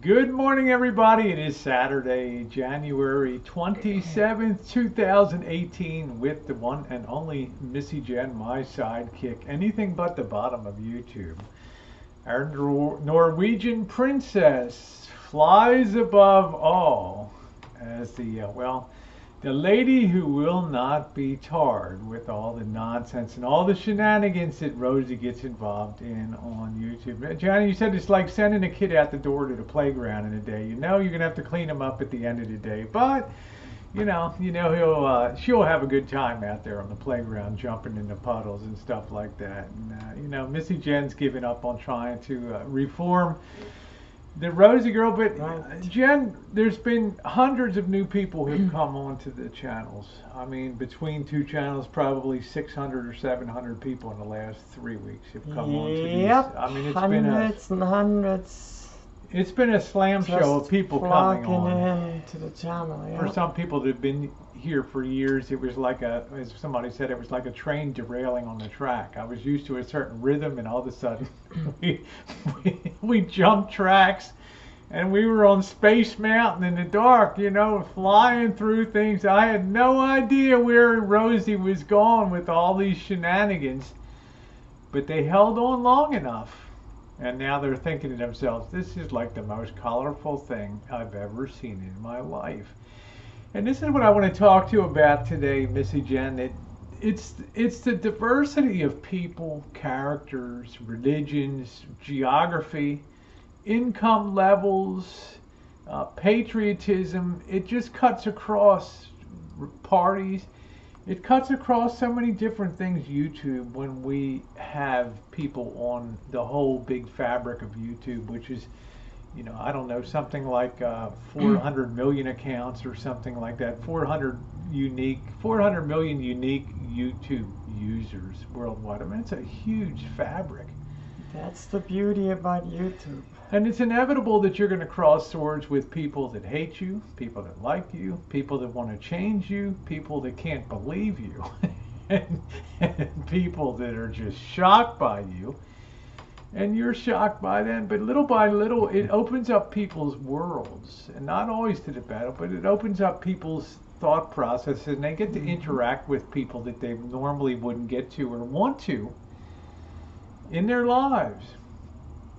Good morning, everybody. It is Saturday, January 27th, 2018, with the one and only Missy Jen, my sidekick, anything but the bottom of YouTube. Our Norwegian princess flies above all as the lady who will not be tarred with all the nonsense and all the shenanigans that Rosie gets involved in on YouTube. Johnny, you said it's like sending a kid out the door to the playground in a day. You know you're gonna have to clean him up at the end of the day, but she'll have a good time out there on the playground, jumping in the puddles and stuff like that. And Missy Jen's given up on trying to reform the Rosie girl, but Right. Jen, there's been hundreds of new people who've come onto the channels. I mean, between two channels, probably 600 or 700 people in the last 3 weeks have come onto these. Yep, I mean, hundreds and hundreds it's been a slam show of people coming flocking on. into the channel. For Yep. some people that have been here for years, it was like as somebody said, it was like a train derailing on the track. I was used to a certain rhythm, and all of a sudden, we jumped tracks, and we were on Space Mountain in the dark, flying through things. I had no idea where Rosie was going with all these shenanigans, but they held on long enough. And now they're thinking to themselves, this is like the most colorful thing I've ever seen in my life. And this is what I want to talk to you about today, Missy Jen. It's the diversity of people, characters, religions, geography, income levels, patriotism. It just cuts across parties. It cuts across so many different things, YouTube, when we have people on the whole big fabric of YouTube, which is, I don't know, something like 400 million accounts or something like that, 400 million unique YouTube users worldwide. I mean, it's a huge fabric. That's the beauty about YouTube. And it's inevitable that you're going to cross swords with people that hate you, people that like you, people that want to change you, people that can't believe you, and people that are just shocked by you. And you're shocked by them, but little by little, it opens up people's worlds. And not always to the battle, but it opens up people's thought processes, and they get to interact with people that they normally wouldn't get to or want to in their lives.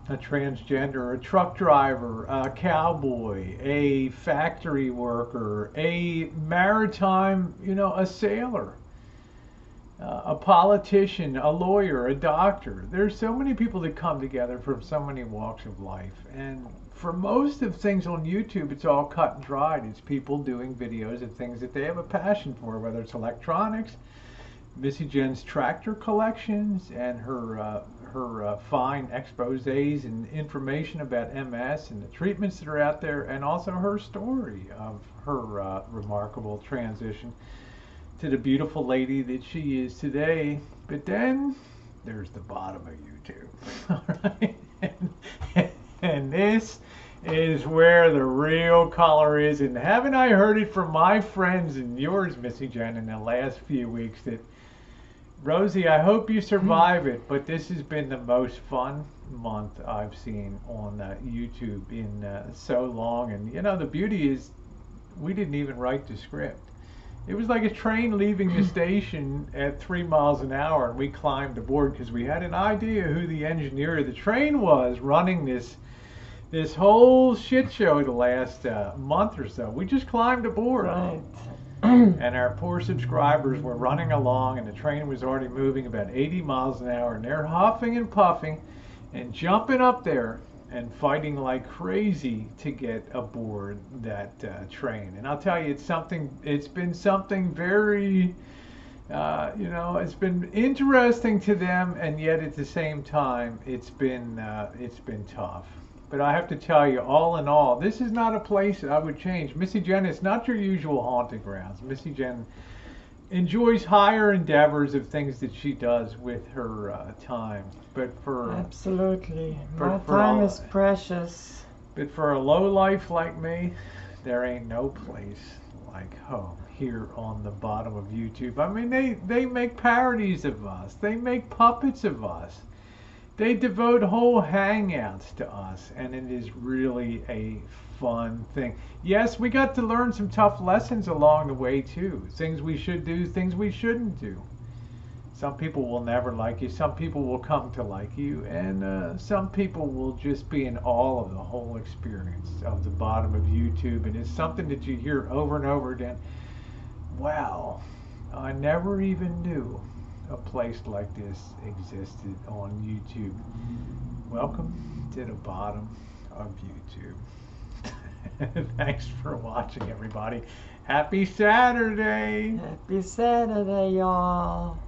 A transgender, a truck driver, a cowboy, a factory worker, a maritime, a sailor, a politician, a lawyer, a doctor. There's so many people that come together from so many walks of life. And for most of things on YouTube, it's all cut and dried. It's people doing videos of things that they have a passion for, whether it's electronics, Missy Jen's tractor collections, and her fine exposés and information about MS and the treatments that are out there, and also her story of her remarkable transition to the beautiful lady that she is today. But then there's the bottom of YouTube. All right? And this is where the real color is. And haven't I heard it from my friends and yours, Missy Jen, in the last few weeks that, Rosie, I hope you survive it, but this has been the most fun month I've seen on YouTube in so long. And the beauty is we didn't even write the script. It was like a train leaving the station at 3 miles an hour, and we climbed aboard because we had an idea who the engineer of the train was running this whole shit show the last month or so. We just climbed aboard. Right. And our poor subscribers were running along, and the train was already moving about 80 miles an hour, and they're huffing and puffing and jumping up there and fighting like crazy to get aboard that train. And I'll tell you, it's been something very, it's been interesting to them, and yet at the same time, it's been tough. But I have to tell you, all in all, this is not a place I would change. Missy Jen, it's not your usual haunting grounds. Missy Jen enjoys higher endeavors of things that she does with her time. But Absolutely. for- My for time all- is precious. But for a low life like me, there ain't no place like home here on the bottom of YouTube. I mean, they make parodies of us. They make puppets of us. They devote whole hangouts to us, and it is really a fun thing. Yes, we got to learn some tough lessons along the way too. Things we should do, things we shouldn't do. Some people will never like you. Some people will come to like you, and some people will just be in awe of the whole experience of the bottom of YouTube. And it's something that you hear over and over again. Wow, I never even knew a place like this existed on YouTube. Welcome to the bottom of YouTube. Thanks for watching, everybody. Happy Saturday. Happy Saturday, y'all.